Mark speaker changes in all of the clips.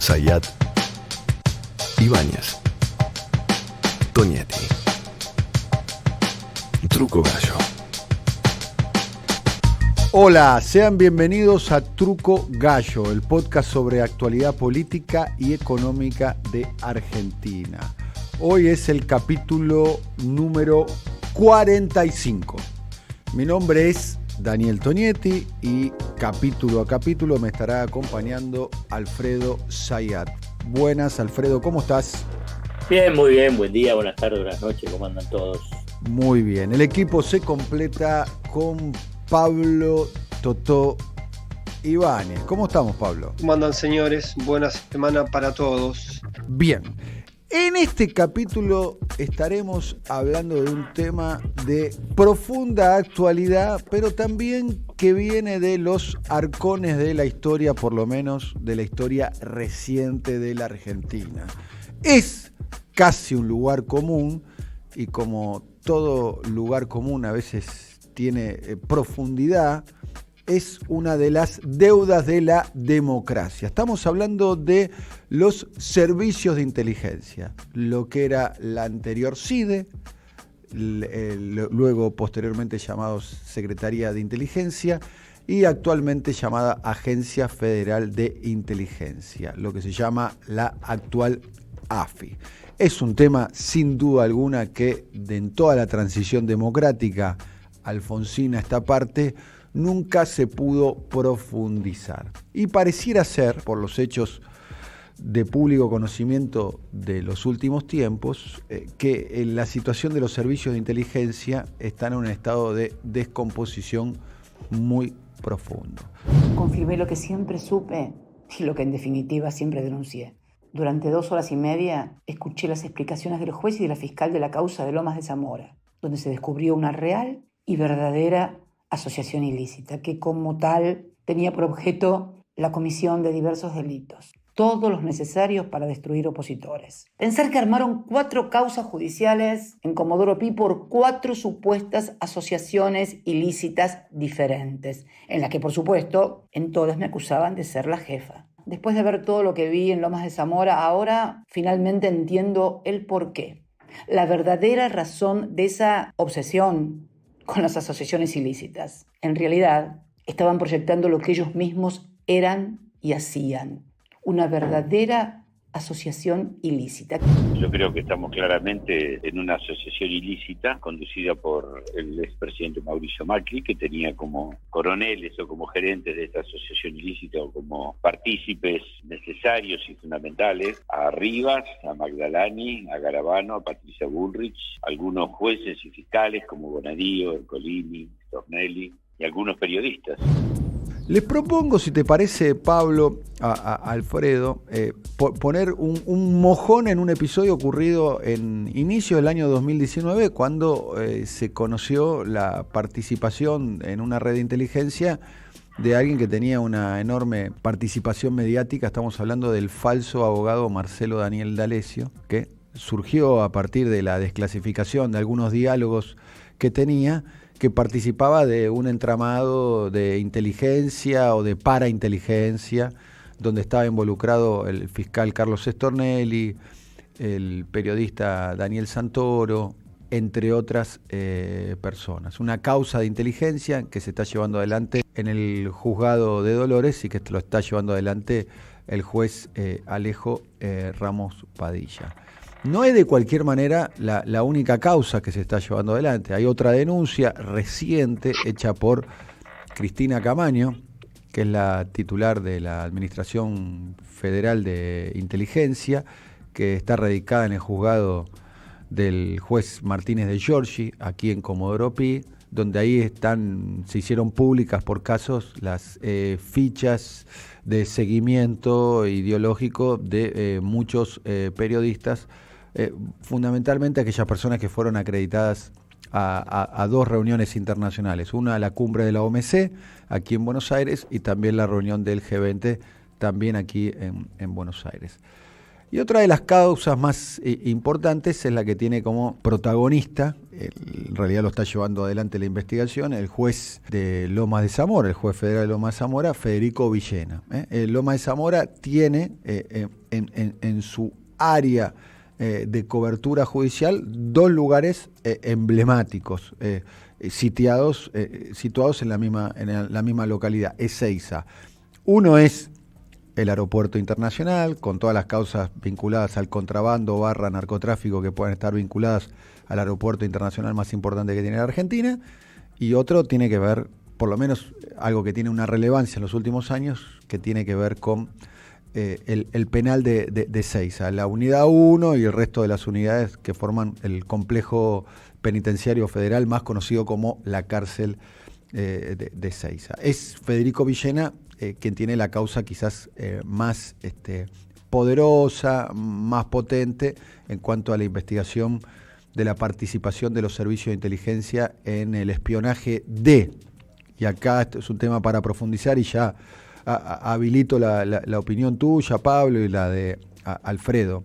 Speaker 1: Zayat, Ibáñez, Tonietti. Truco Gallo.
Speaker 2: Hola, sean bienvenidos a Truco Gallo, el podcast sobre actualidad política y económica de Argentina. Hoy es el capítulo número 45. Mi nombre es Daniel Tonietti y capítulo a capítulo me estará acompañando Alfredo Zayat. Buenas, Alfredo, ¿cómo estás?
Speaker 3: Bien, muy bien, buen día, buenas tardes, buenas noches, ¿cómo andan todos?
Speaker 2: Muy bien, el equipo se completa con Pablo Totó Ibáñez. ¿Cómo estamos, Pablo?
Speaker 4: ¿Cómo andan, señores? Buena semana para todos.
Speaker 2: Bien, en este capítulo estaremos hablando de un tema de profunda actualidad, pero también que viene de los arcones de la historia, por lo menos de la historia reciente de la Argentina. Es casi un lugar común y como todo lugar común a veces tiene profundidad, es una de las deudas de la democracia. Estamos hablando de los servicios de inteligencia, lo que era la anterior CIDE, luego posteriormente llamados Secretaría de Inteligencia y actualmente llamada Agencia Federal de Inteligencia, lo que se llama la actual AFI. Es un tema sin duda alguna que en toda la transición democrática alfonsina esta parte nunca se pudo profundizar. Y pareciera ser, por los hechos de público conocimiento de los últimos tiempos, que la situación de los servicios de inteligencia está en un estado de descomposición muy profundo.
Speaker 5: Confirmé lo que siempre supe y lo que en definitiva siempre denuncié. Durante 2 horas y media escuché las explicaciones del juez y de la fiscal de la causa de Lomas de Zamora, donde se descubrió una real y verdadera asociación ilícita, que como tal tenía por objeto la comisión de diversos delitos, todos los necesarios para destruir opositores. Pensar que armaron 4 causas judiciales en Comodoro Pi por 4 supuestas asociaciones ilícitas diferentes, en las que por supuesto en todas me acusaban de ser la jefa. Después de ver todo lo que vi en Lomas de Zamora, ahora finalmente entiendo el porqué. La verdadera razón de esa obsesión con las asociaciones ilícitas. En realidad, estaban proyectando lo que ellos mismos eran y hacían. Una verdadera asociación ilícita.
Speaker 6: Yo creo que estamos claramente en una asociación ilícita conducida por el expresidente Mauricio Macri, que tenía como coroneles o como gerentes de esta asociación ilícita o como partícipes necesarios y fundamentales a Rivas, a Magdalani, a Garabano, a Patricia Bullrich, algunos jueces y fiscales como Bonadío, Ercolini, Stornelli y algunos periodistas.
Speaker 2: Les propongo, si te parece, Pablo, a Alfredo, poner un mojón en un episodio ocurrido en inicio del año 2019, cuando se conoció la participación en una red de inteligencia de alguien que tenía una enorme participación mediática. Estamos hablando del falso abogado Marcelo Daniel D'Alessio, que surgió a partir de la desclasificación de algunos diálogos que tenía, que participaba de un entramado de inteligencia o de parainteligencia, donde estaba involucrado el fiscal Carlos Stornelli, el periodista Daniel Santoro, entre otras personas. Una causa de inteligencia que se está llevando adelante en el juzgado de Dolores y que lo está llevando adelante el juez Alejo Ramos Padilla. No es de cualquier manera la única causa que se está llevando adelante. Hay otra denuncia reciente hecha por Cristina Camaño, que es la titular de la Administración Federal de Inteligencia, que está radicada en el juzgado del juez Martínez de Giorgi, aquí en Comodoro Pi, donde ahí se hicieron públicas por casos las fichas de seguimiento ideológico de muchos periodistas, fundamentalmente aquellas personas que fueron acreditadas a 2 reuniones internacionales, una a la cumbre de la OMC aquí en Buenos Aires y también la reunión del G20 también aquí en Buenos Aires. Y otra de las causas más importantes es la que tiene como protagonista, en realidad lo está llevando adelante la investigación, el juez de Lomas de Zamora, el juez federal de Lomas de Zamora, Federico Villena. Lomas de Zamora tiene en su área de cobertura judicial 2 lugares emblemáticos, situados en la misma localidad, Ezeiza. Uno es el aeropuerto internacional, con todas las causas vinculadas al contrabando / narcotráfico que puedan estar vinculadas al aeropuerto internacional más importante que tiene la Argentina, y otro tiene que ver, por lo menos algo que tiene una relevancia en los últimos años, que tiene que ver con el penal de Ezeiza, la unidad 1 y el resto de las unidades que forman el complejo penitenciario federal más conocido como la cárcel de Ezeiza. Es Federico Villena quien tiene la causa quizás más poderosa, más potente en cuanto a la investigación de la participación de los servicios de inteligencia en el espionaje y acá esto es un tema para profundizar y ya habilito la opinión tuya, Pablo, y la de Alfredo.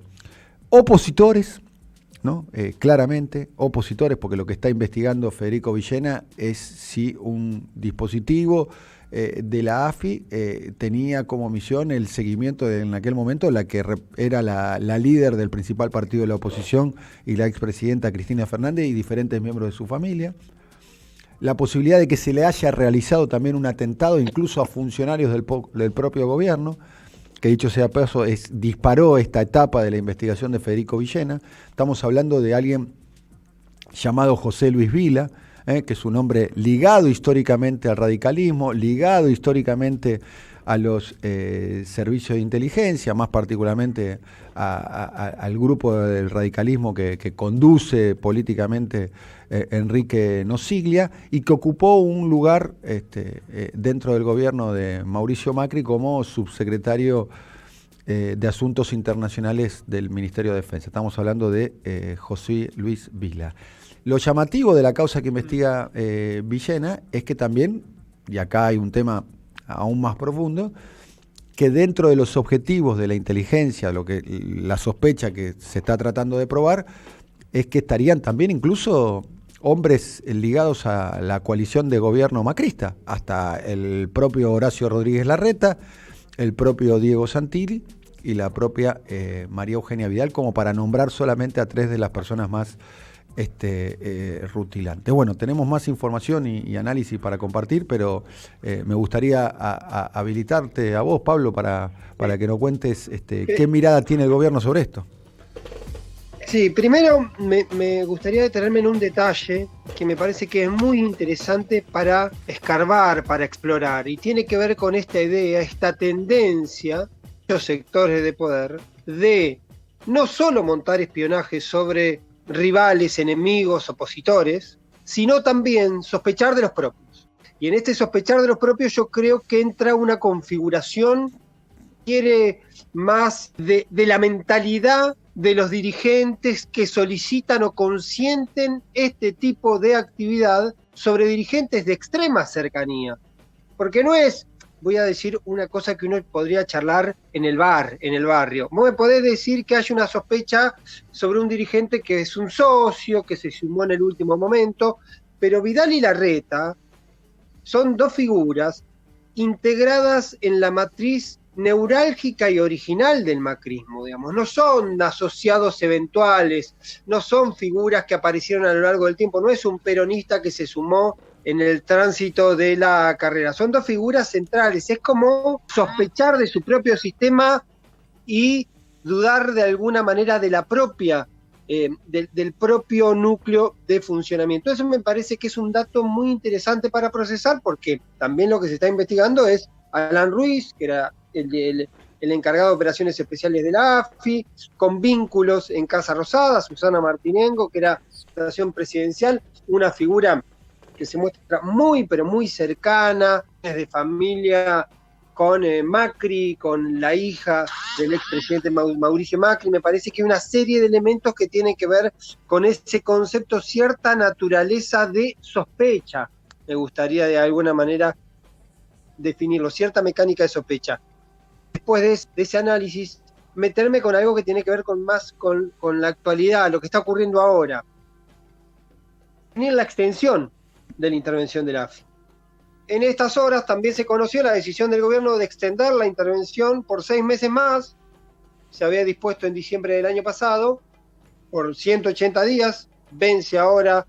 Speaker 2: Opositores, ¿no? Claramente, opositores, porque lo que está investigando Federico Villena es si un dispositivo de la AFI tenía como misión el seguimiento en aquel momento la que era la líder del principal partido de la oposición y la expresidenta Cristina Fernández y diferentes miembros de su familia. La posibilidad de que se le haya realizado también un atentado incluso a funcionarios del propio gobierno, que dicho sea paso, disparó esta etapa de la investigación de Federico Villena. Estamos hablando de alguien llamado José Luis Vila, que es un hombre ligado históricamente al radicalismo, ligado históricamente a los servicios de inteligencia, más particularmente al grupo del radicalismo que conduce políticamente Enrique Nosiglia, y que ocupó un lugar dentro del gobierno de Mauricio Macri como subsecretario de Asuntos Internacionales del Ministerio de Defensa. Estamos hablando de José Luis Vila. Lo llamativo de la causa que investiga Villena es que también, y acá hay un tema aún más profundo, que dentro de los objetivos de la inteligencia, la sospecha que se está tratando de probar, es que estarían también incluso hombres ligados a la coalición de gobierno macrista, hasta el propio Horacio Rodríguez Larreta, el propio Diego Santilli y la propia María Eugenia Vidal, como para nombrar solamente a 3 de las personas más rutilantes. Bueno, tenemos más información y análisis para compartir, pero me gustaría habilitarte a vos, Pablo, para que nos cuentes qué mirada tiene el gobierno sobre esto.
Speaker 4: Sí, primero me gustaría detenerme en un detalle que me parece que es muy interesante para escarbar, para explorar, y tiene que ver con esta idea, esta tendencia de los sectores de poder de no solo montar espionaje sobre rivales, enemigos, opositores, sino también sospechar de los propios. Y en este sospechar de los propios yo creo que entra una configuración que quiere más de la mentalidad de los dirigentes que solicitan o consienten este tipo de actividad sobre dirigentes de extrema cercanía. Porque no es, voy a decir una cosa que uno podría charlar en el barrio. Vos me podés decir que hay una sospecha sobre un dirigente que es un socio, que se sumó en el último momento, pero Vidal y Larreta son 2 figuras integradas en la matriz neurálgica y original del macrismo, digamos. No son asociados eventuales, no son figuras que aparecieron a lo largo del tiempo, no es un peronista que se sumó en el tránsito de la carrera, son 2 figuras centrales. Es como sospechar de su propio sistema y dudar de alguna manera de la propia del propio núcleo de funcionamiento. Eso me parece que es un dato muy interesante para procesar, porque también lo que se está investigando es Alan Ruiz, que era el encargado de operaciones especiales de la AFI, con vínculos en Casa Rosada, Susana Martinengo, que era relación presidencial, una figura que se muestra muy, pero muy cercana, es de familia con Macri, con la hija del expresidente Mauricio Macri. Me parece que hay una serie de elementos que tienen que ver con ese concepto, cierta naturaleza de sospecha, me gustaría de alguna manera definirlo, cierta mecánica de sospecha. Después de ese análisis, meterme con algo que tiene que ver con la actualidad, lo que está ocurriendo ahora. Ni la extensión de la intervención de la AFI. En estas horas también se conoció la decisión del gobierno de extender la intervención por 6 meses más. Se había dispuesto en diciembre del año pasado por 180 días, vence ahora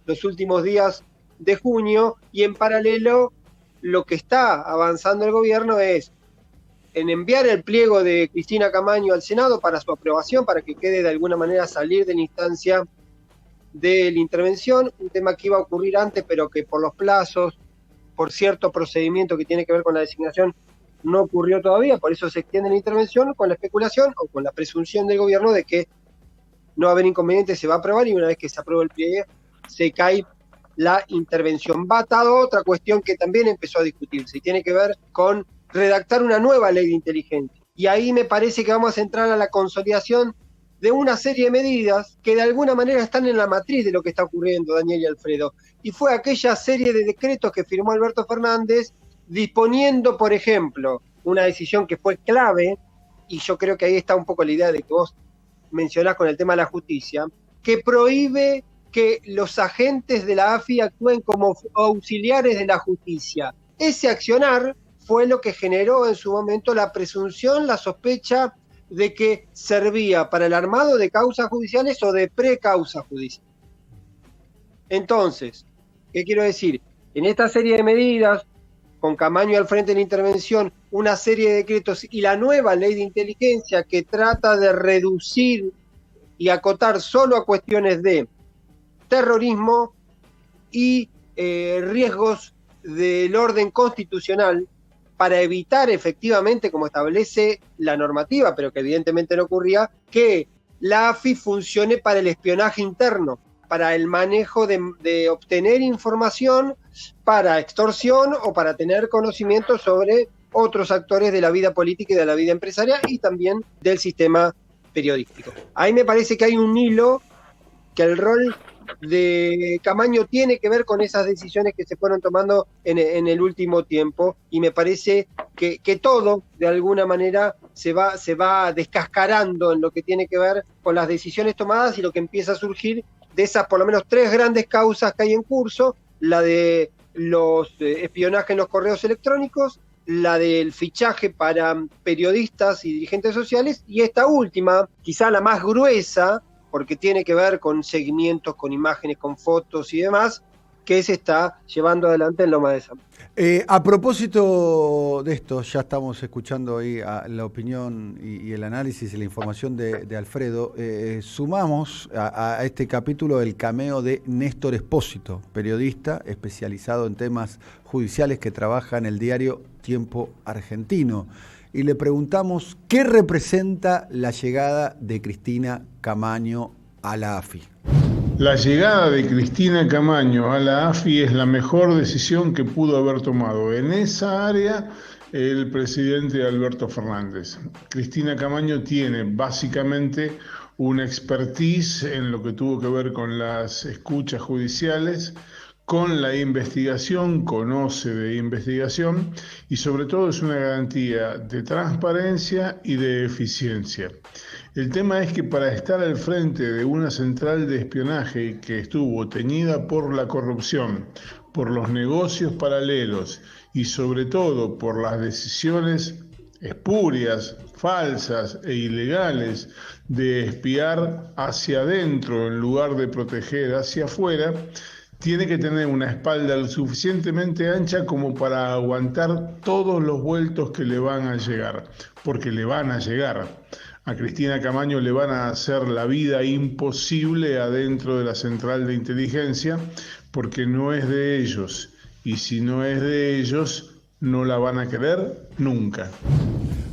Speaker 4: los últimos días de junio, y en paralelo lo que está avanzando el gobierno es en enviar el pliego de Cristina Camaño al Senado para su aprobación, para que quede de alguna manera salir de la instancia de la intervención, un tema que iba a ocurrir antes, pero que por los plazos, por cierto procedimiento que tiene que ver con la designación, no ocurrió todavía, por eso se extiende la intervención con la especulación o con la presunción del gobierno de que no va a haber inconveniente, se va a aprobar, y una vez que se aprueba el pliegue, se cae la intervención. Va atado a otra cuestión que también empezó a discutirse y tiene que ver con redactar una nueva ley de inteligencia. Y ahí me parece que vamos a entrar a la consolidación de una serie de medidas que de alguna manera están en la matriz de lo que está ocurriendo, Daniel y Alfredo. Y fue aquella serie de decretos que firmó Alberto Fernández disponiendo, por ejemplo, una decisión que fue clave, y yo creo que ahí está un poco la idea de que vos mencionás con el tema de la justicia, que prohíbe que los agentes de la AFI actúen como auxiliares de la justicia. Ese accionar fue lo que generó en su momento la presunción, la sospecha de que servía para el armado de causas judiciales o de precausas judiciales. Entonces, ¿qué quiero decir? En esta serie de medidas, con Camaño al frente de la intervención, una serie de decretos y la nueva ley de inteligencia que trata de reducir y acotar solo a cuestiones de terrorismo y riesgos del orden constitucional, para evitar efectivamente, como establece la normativa, pero que evidentemente no ocurría, que la AFI funcione para el espionaje interno, para el manejo de obtener información para extorsión o para tener conocimiento sobre otros actores de la vida política y de la vida empresarial y también del sistema periodístico. Ahí me parece que hay un hilo, que el rol de Camaño tiene que ver con esas decisiones que se fueron tomando en el último tiempo, y me parece que todo de alguna manera se va descascarando en lo que tiene que ver con las decisiones tomadas y lo que empieza a surgir de esas por lo menos 3 grandes causas que hay en curso: la de los espionajes en los correos electrónicos, la del fichaje para periodistas y dirigentes sociales, y esta última, quizá la más gruesa, porque tiene que ver con seguimientos, con imágenes, con fotos y demás, que se está llevando adelante en Lomas de Zamora.
Speaker 2: A propósito de esto, ya estamos escuchando ahí la opinión y el análisis y la información de Alfredo. Sumamos a este capítulo el cameo de Néstor Espósito, periodista especializado en temas judiciales que trabaja en el diario Tiempo Argentino. Y le preguntamos qué representa la llegada de Cristina Camaño a la AFI.
Speaker 7: La llegada de Cristina Camaño a la AFI es la mejor decisión que pudo haber tomado en esa área el presidente Alberto Fernández. Cristina Camaño tiene básicamente una expertise en lo que tuvo que ver con las escuchas judiciales, con la investigación, conoce de investigación y sobre todo es una garantía de transparencia y de eficiencia. El tema es que para estar al frente de una central de espionaje que estuvo teñida por la corrupción, por los negocios paralelos y sobre todo por las decisiones espurias, falsas e ilegales de espiar hacia adentro en lugar de proteger hacia afuera, tiene que tener una espalda lo suficientemente ancha como para aguantar todos los vueltos que le van a llegar, porque le van a llegar. A Cristina Camaño le van a hacer la vida imposible adentro de la central de inteligencia, porque no es de ellos, y si no es de ellos, no la van a querer nunca.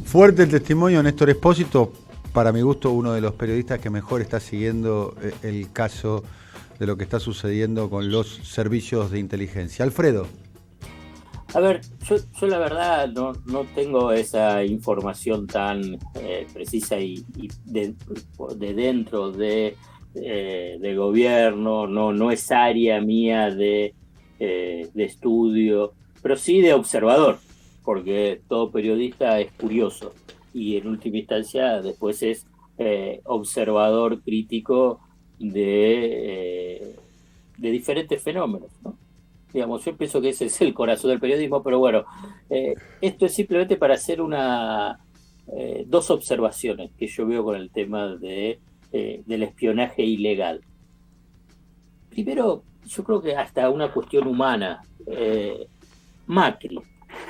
Speaker 2: Fuerte el testimonio de Néstor Espósito, para mi gusto uno de los periodistas que mejor está siguiendo el caso de lo que está sucediendo con los servicios de inteligencia. Alfredo.
Speaker 3: A ver, yo la verdad no tengo esa información tan precisa y de dentro del gobierno, no es área mía de estudio, pero sí de observador, porque todo periodista es curioso. y en última instancia después es observador crítico de diferentes fenómenos, ¿no? Digamos, yo pienso que ese es el corazón del periodismo, pero bueno, esto es simplemente para hacer dos observaciones que yo veo con el tema del espionaje ilegal. Primero, yo creo que hasta una cuestión humana.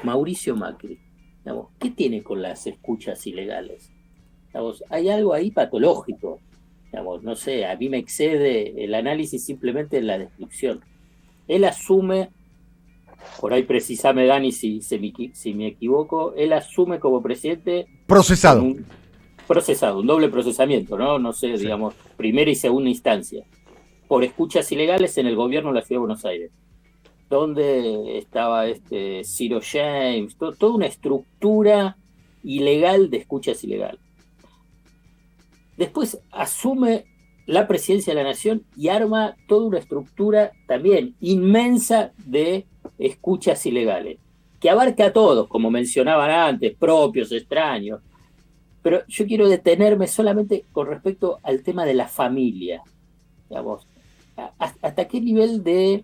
Speaker 3: Mauricio Macri, digamos, ¿qué tiene con las escuchas ilegales? Digamos, hay algo ahí patológico. Digamos, no sé, a mí me excede el análisis simplemente en la descripción. Él asume, por ahí precisame Dani si me equivoco, él asume como presidente
Speaker 2: procesado,
Speaker 3: un doble procesamiento, ¿no? sé, sí. Digamos, primera y segunda instancia, por escuchas ilegales en el gobierno de la Ciudad de Buenos Aires, donde estaba Ciro James, toda una estructura ilegal de escuchas ilegales. Después asume la presidencia de la Nación y arma toda una estructura también inmensa de escuchas ilegales, que abarca a todos, como mencionaban antes, propios, extraños. Pero yo quiero detenerme solamente con respecto al tema de la familia. Digamos, ¿hasta qué nivel de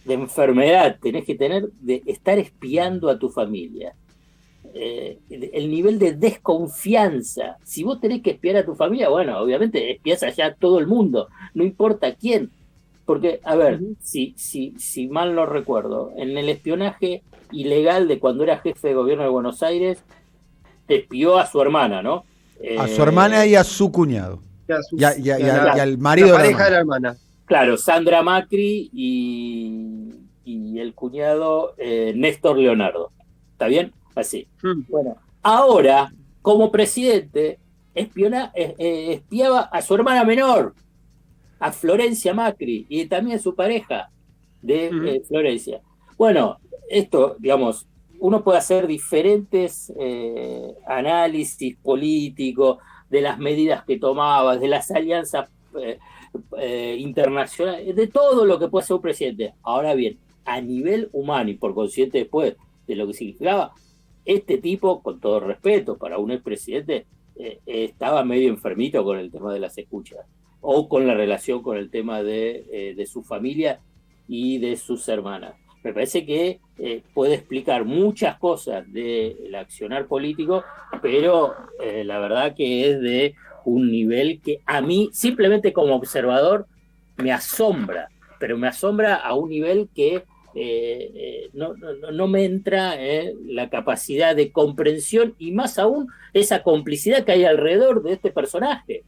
Speaker 3: enfermedad tenés que tener de estar espiando a tu familia? El nivel de desconfianza. Si vos tenés que espiar a tu familia, bueno, obviamente espías allá a todo el mundo, no importa quién. Porque, a ver, si mal no recuerdo, en el espionaje ilegal de cuando era jefe de gobierno de Buenos Aires, espió a su hermana, ¿no?
Speaker 2: A su hermana y a su cuñado. Y al marido
Speaker 4: de la pareja de la hermana.
Speaker 3: Claro, Sandra Macri y el cuñado Néstor Leonardo. ¿Está bien? Así. Bueno, ahora, como presidente, espiaba a su hermana menor, a Florencia Macri, y también a su pareja de Florencia. Bueno, esto, digamos, uno puede hacer diferentes análisis políticos de las medidas que tomaba, de las alianzas internacionales, de todo lo que puede hacer un presidente. Ahora bien, a nivel humano y por consiguiente después de lo que significaba, este tipo, con todo respeto para un expresidente, estaba medio enfermito con el tema de las escuchas, o con la relación con el tema de su familia y de sus hermanas. Me parece que puede explicar muchas cosas del accionar político, pero la verdad que es de un nivel que a mí, simplemente como observador, me asombra, pero me asombra a un nivel que no me entra la capacidad de comprensión y más aún esa complicidad que hay alrededor de este personaje.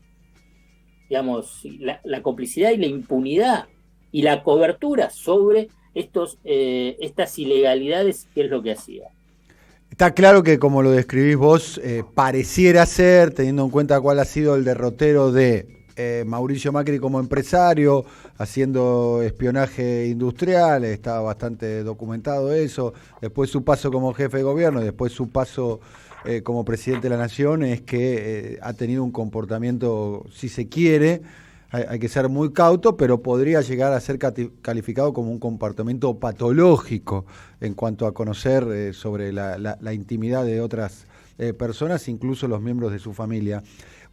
Speaker 3: Digamos, la complicidad y la impunidad y la cobertura sobre estas ilegalidades, que es lo que hacía.
Speaker 2: Está claro que, como lo describís vos, pareciera ser, teniendo en cuenta cuál ha sido el derrotero de Mauricio Macri como empresario, haciendo espionaje industrial, está bastante documentado eso, después su paso como jefe de gobierno, después su paso como presidente de la Nación, es que ha tenido un comportamiento, si se quiere, hay que ser muy cauto, pero podría llegar a ser calificado como un comportamiento patológico en cuanto a conocer sobre la intimidad de otras personas, incluso los miembros de su familia.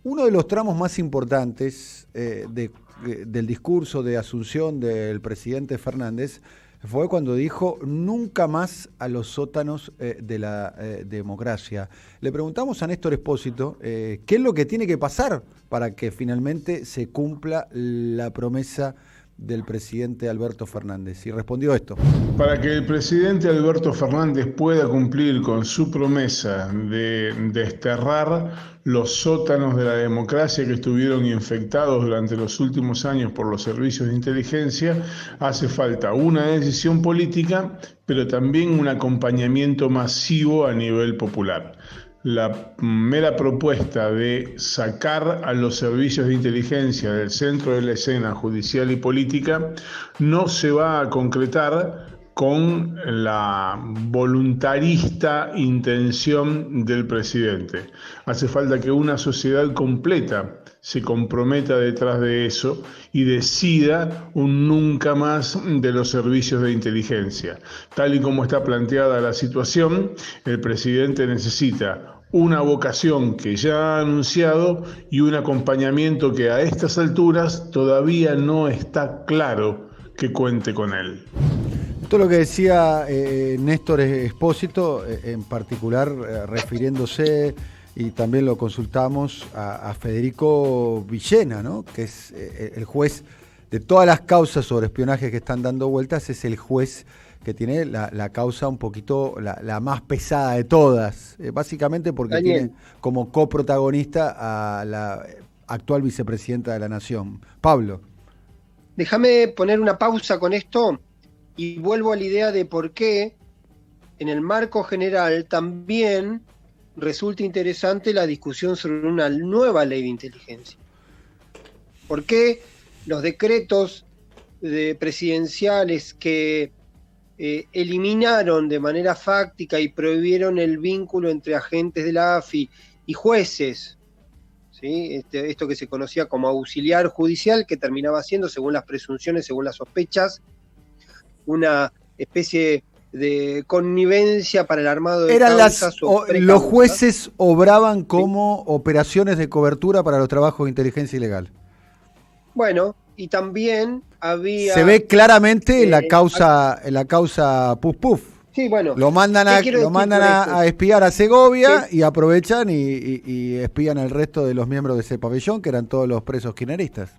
Speaker 2: Uno de los tramos más importantes del discurso de asunción del presidente Fernández fue cuando dijo nunca más a los sótanos de la democracia. Le preguntamos a Néstor Espósito qué es lo que tiene que pasar para que finalmente se cumpla la promesa del presidente Alberto Fernández, y respondió esto.
Speaker 7: Para que el presidente Alberto Fernández pueda cumplir con su promesa de desterrar los sótanos de la democracia que estuvieron infectados durante los últimos años por los servicios de inteligencia, hace falta una decisión política, pero también un acompañamiento masivo a nivel popular. La mera propuesta de sacar a los servicios de inteligencia del centro de la escena judicial y política no se va a concretar con la voluntarista intención del presidente. Hace falta que una sociedad completa se comprometa detrás de eso y decida un nunca más de los servicios de inteligencia. Tal y como está planteada la situación, el presidente necesita una vocación que ya ha anunciado y un acompañamiento que a estas alturas todavía no está claro que cuente con él.
Speaker 2: Todo lo que decía Néstor Espósito, en particular refiriéndose, y también lo consultamos, a Federico Villena, ¿no? Que es el juez de todas las causas sobre espionaje que están dando vueltas, es el juez que tiene la causa un poquito la más pesada de todas, básicamente porque
Speaker 4: Daniel.
Speaker 2: tiene como coprotagonista a la actual vicepresidenta de la Nación. Pablo.
Speaker 4: Déjame poner una pausa con esto y vuelvo a la idea de por qué en el marco general también resulta interesante la discusión sobre una nueva ley de inteligencia. ¿Por qué los decretos presidenciales que eliminaron de manera fáctica y prohibieron el vínculo entre agentes de la AFI y jueces, ¿sí? Esto que se conocía como auxiliar judicial, que terminaba siendo, según las presunciones, según las sospechas, una especie de connivencia para el armado de causas o precausas?
Speaker 2: Los jueces obraban como operaciones de cobertura para los trabajos de inteligencia ilegal.
Speaker 4: Bueno, y también había...
Speaker 2: Se ve claramente en la causa Puf Puf.
Speaker 4: Sí, bueno.
Speaker 2: Lo mandan a espiar a Segovia, sí, y aprovechan y espían al resto de los miembros de ese pabellón, que eran todos los presos kirchneristas.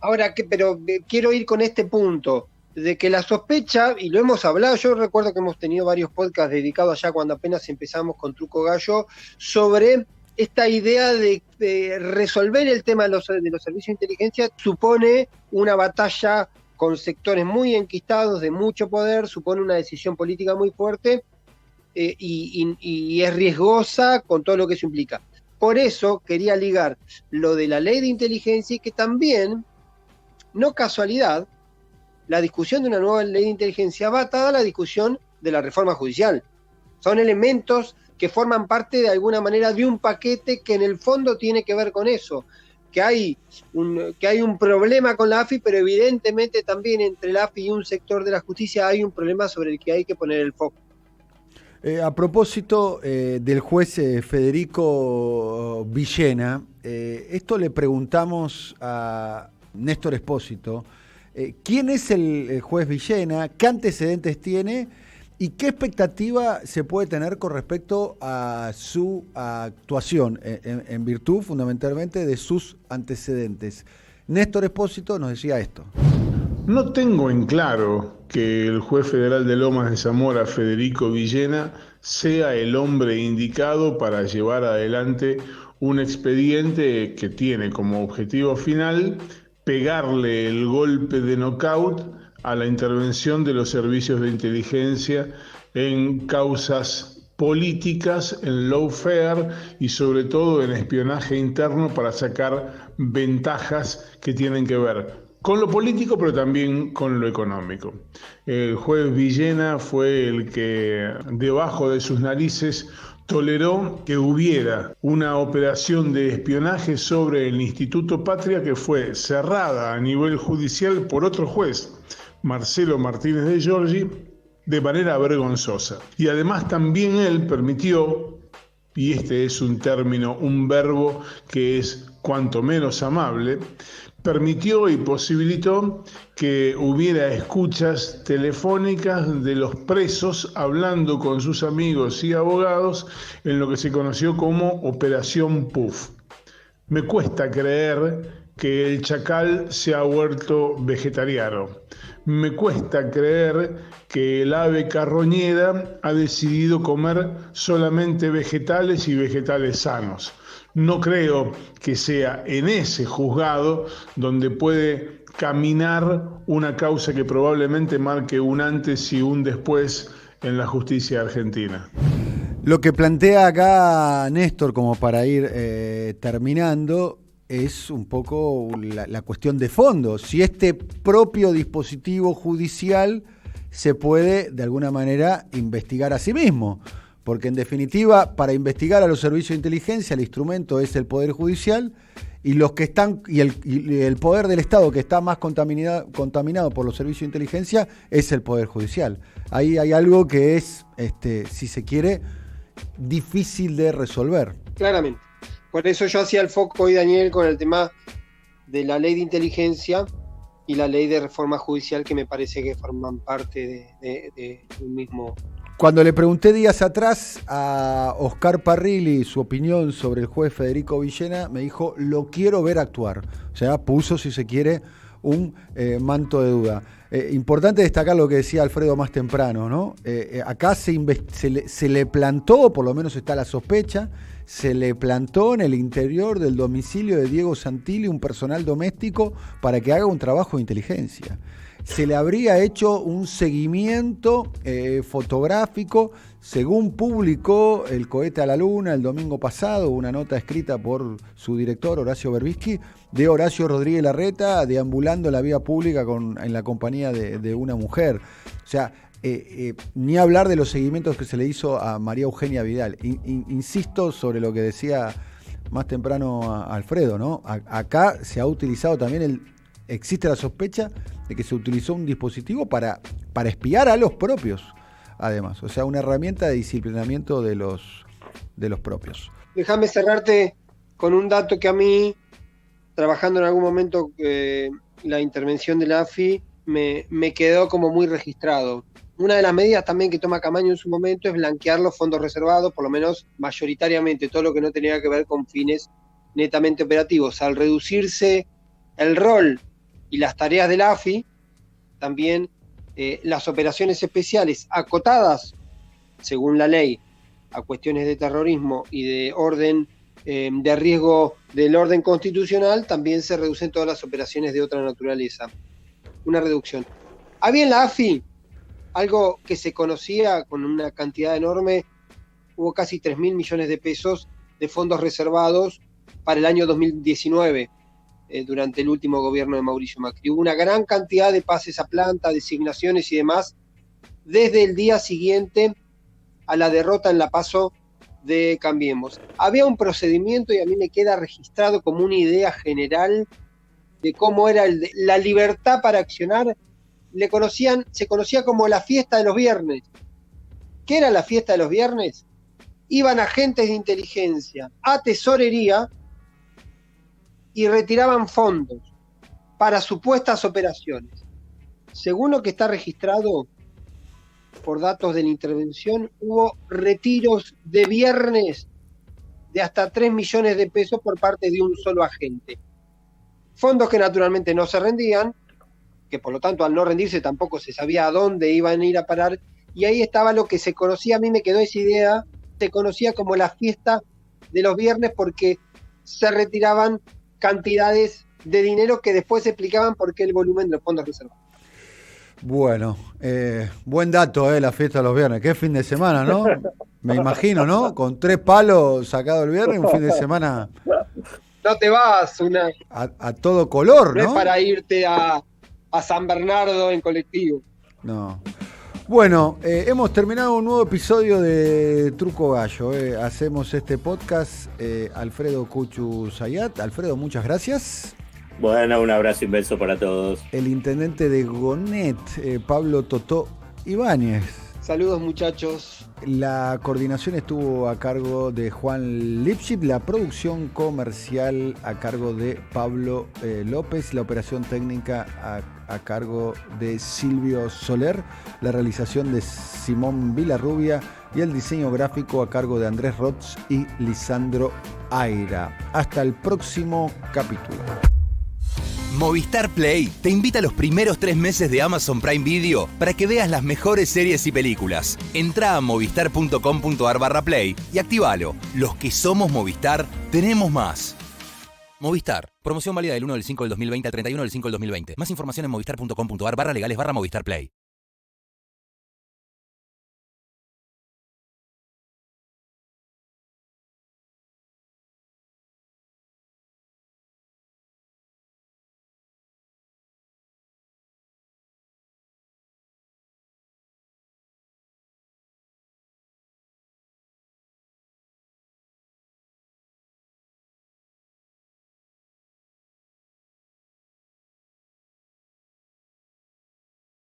Speaker 4: Ahora, pero quiero ir con este punto, de que la sospecha, y lo hemos hablado, yo recuerdo que hemos tenido varios podcasts dedicados allá cuando apenas empezamos con Truco Gallo, sobre esta idea de resolver el tema de los servicios de inteligencia supone una batalla con sectores muy enquistados, de mucho poder, supone una decisión política muy fuerte y es riesgosa con todo lo que eso implica. Por eso quería ligar lo de la ley de inteligencia y que también, no casualidad, la discusión de una nueva ley de inteligencia va atada a la discusión de la reforma judicial. Son elementos que forman parte de alguna manera de un paquete que en el fondo tiene que ver con eso, que hay un problema con la AFI, pero evidentemente también entre la AFI y un sector de la justicia hay un problema sobre el que hay que poner el foco.
Speaker 2: A propósito del juez Federico Villena, esto le preguntamos a Néstor Espósito, ¿quién es el juez Villena? ¿Qué antecedentes tiene? ¿Y qué expectativa se puede tener con respecto a su actuación, en virtud fundamentalmente de sus antecedentes? Néstor Espósito nos decía esto.
Speaker 7: No tengo en claro que el juez federal de Lomas de Zamora, Federico Villena, sea el hombre indicado para llevar adelante un expediente que tiene como objetivo final pegarle el golpe de nocaut a la intervención de los servicios de inteligencia en causas políticas, en lawfare y sobre todo en espionaje interno para sacar ventajas que tienen que ver con lo político, pero también con lo económico. El juez Villena fue el que, debajo de sus narices, toleró que hubiera una operación de espionaje sobre el Instituto Patria que fue cerrada a nivel judicial por otro juez, Marcelo Martínez de Giorgi, de manera vergonzosa. Y además también él permitió, y este es un término, un verbo que es cuanto menos amable, permitió y posibilitó que hubiera escuchas telefónicas de los presos hablando con sus amigos y abogados en lo que se conoció como Operación Puff. Me cuesta creer que el chacal se ha vuelto vegetariano. Me cuesta creer que el ave carroñera ha decidido comer solamente vegetales y vegetales sanos. No creo que sea en ese juzgado donde puede caminar una causa que probablemente marque un antes y un después en la justicia argentina.
Speaker 2: Lo que plantea acá Néstor, como para ir terminando, es un poco la cuestión de fondo. Si este propio dispositivo judicial se puede, de alguna manera, investigar a sí mismo. Porque, en definitiva, para investigar a los servicios de inteligencia, el instrumento es el Poder Judicial, y los que están y el poder del Estado que está más contaminado por los servicios de inteligencia es el Poder Judicial. Ahí hay algo que es, si se quiere, difícil de resolver.
Speaker 4: Claramente. Por eso yo hacía el foco hoy, Daniel, con el tema de la ley de inteligencia y la ley de reforma judicial, que me parece que forman parte de un mismo.
Speaker 2: Cuando le pregunté días atrás a Oscar Parrilli su opinión sobre el juez Federico Villena, me dijo, lo quiero ver actuar. O sea, puso, si se quiere, un manto de duda. Importante destacar lo que decía Alfredo más temprano, ¿no? Acá se le plantó, por lo menos está la sospecha, se le plantó en el interior del domicilio de Diego Santilli un personal doméstico para que haga un trabajo de inteligencia. Se le habría hecho un seguimiento fotográfico, según publicó El Cohete a la Luna el domingo pasado, una nota escrita por su director Horacio Berbisky, de Horacio Rodríguez Larreta, deambulando la vía pública en la compañía de una mujer. O sea, ni hablar de los seguimientos que se le hizo a María Eugenia Vidal. Insisto sobre lo que decía más temprano a Alfredo, ¿no? Acá se ha utilizado también existe la sospecha de que se utilizó un dispositivo para espiar a los propios, además. O sea, una herramienta de disciplinamiento de los propios.
Speaker 4: Déjame cerrarte con un dato que a mí, trabajando en algún momento la intervención de la AFI, me quedó como muy registrado. Una de las medidas también que toma Camaño en su momento es blanquear los fondos reservados, por lo menos mayoritariamente, todo lo que no tenía que ver con fines netamente operativos. Al reducirse el rol y las tareas de la AFI, también las operaciones especiales acotadas, según la ley, a cuestiones de terrorismo y de orden de riesgo del orden constitucional, también se reducen todas las operaciones de otra naturaleza. Una reducción. Había en la AFI algo que se conocía con una cantidad enorme, hubo casi 3.000 millones de pesos de fondos reservados para el año 2019, durante el último gobierno de Mauricio Macri. Hubo una gran cantidad de pases a planta, designaciones y demás, desde el día siguiente a la derrota en la PASO de Cambiemos. Había un procedimiento, y a mí me queda registrado como una idea general de cómo era la libertad para accionar. Se conocía como la fiesta de los viernes. ¿Qué era la fiesta de los viernes? Iban agentes de inteligencia a tesorería y retiraban fondos para supuestas operaciones. Según lo que está registrado por datos de la intervención, hubo retiros de viernes de hasta 3 millones de pesos por parte de un solo agente. Fondos que naturalmente no se rendían, que por lo tanto al no rendirse tampoco se sabía a dónde iban a ir a parar, y ahí estaba lo que se conocía, a mí me quedó esa idea, se conocía como la fiesta de los viernes, porque se retiraban cantidades de dinero que después se explicaban por qué el volumen de los fondos reservados.
Speaker 2: Bueno, buen dato, la fiesta de los viernes. Qué fin de semana, ¿no? Me imagino, ¿no? Con 3 palos sacados el viernes, un fin de semana.
Speaker 4: No te vas
Speaker 2: a todo color, ¿no?
Speaker 4: No es para irte a San Bernardo en colectivo.
Speaker 2: No. Bueno, hemos terminado un nuevo episodio de Truco Gallo. Hacemos este podcast, Alfredo Cuchu Zayat. Alfredo, muchas gracias.
Speaker 3: Bueno, un abrazo inmenso para todos.
Speaker 2: El intendente de Gonet, Pablo Totó Ibáñez.
Speaker 4: Saludos, muchachos.
Speaker 2: La coordinación estuvo a cargo de Juan Lipschitz, la producción comercial a cargo de Pablo López, la operación técnica a cargo de Silvio Soler, la realización de Simón Villarrubia y el diseño gráfico a cargo de Andrés Rotz y Lisandro Aira. Hasta el próximo capítulo.
Speaker 8: Movistar Play te invita a los primeros 3 meses de Amazon Prime Video para que veas las mejores series y películas. Entrá a movistar.com.ar/play y actívalo. Los que somos Movistar, tenemos más. Movistar. Promoción válida del 1 del 5 del 2020 al 31 del 5 del 2020. Más información en movistar.com.ar/legales/Movistar Play.